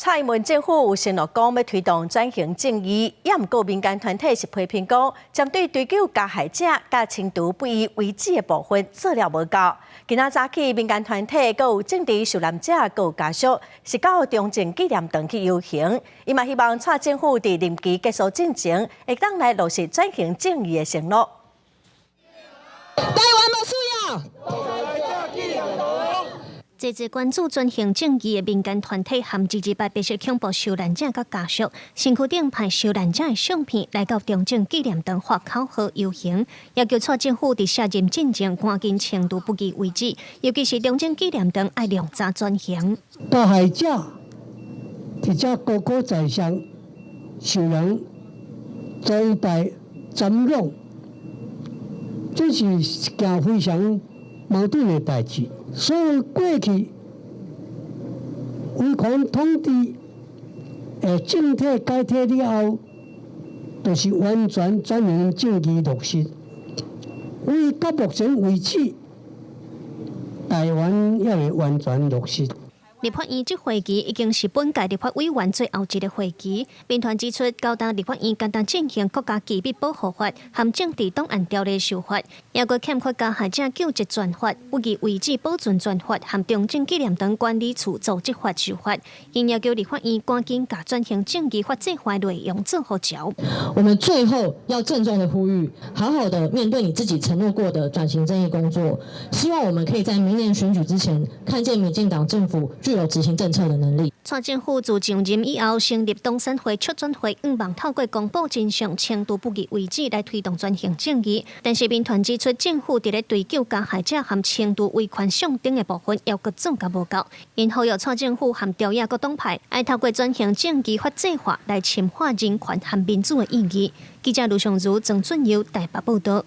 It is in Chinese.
蔡英文政府有承诺讲要推动转型正义，也毋过民间团体是批评讲，针对追究加害者、甲轻度不义为止的部分做了无够。今仔早起，民间团体佮有政治受难者佮有家属是到中正纪念堂去游行，伊嘛希望蔡政府伫任期结束进前，会当来落实转型正义的承诺。台湾无需要。这次关注转型正义的民间团体和支白白色恐怖受难者甲家属，身躯顶派受难者的相片来到中正纪念堂花口河游行，要求蔡政府伫卸任进前赶紧轻度不义为止，尤其是中正纪念堂要量早转型。加害者伫遮高高在上，受人崇拜、瞻仰，这是一件非常矛盾的代志。所有过去威权统治的政体解体了后，就是完全转型正义落实。为到目前为止，台湾也未完全落实。立法院这会期已经是本届立法委员最后一个会期。民团指出，高达立法院简单进行国家机密保护法和政治档案条例修法，也阁欠缺加害者救济专法、不义为止保存专法和中正纪念堂管理处组织法修法。因要求立法院赶紧把转型正义法这块内容做好交。我们最后要郑重的呼吁，好好的面对你自己承诺过的转型正义工作。希望我们可以在明年选举之前，看见民进党政府具有执行政策的能力。蔡政府自上任以后，成立东山会促转会，希望透过公布真相、轻度不义为止来推动转型正义。但是民团指出，政府伫咧追究加害者和轻度违反上等的部分，要阁做甲无够。因呼吁蔡政府和朝野各党派，爱透过转型正义法制化来深化人权和民主的意义。记者卢尚如、郑俊尧台北报道。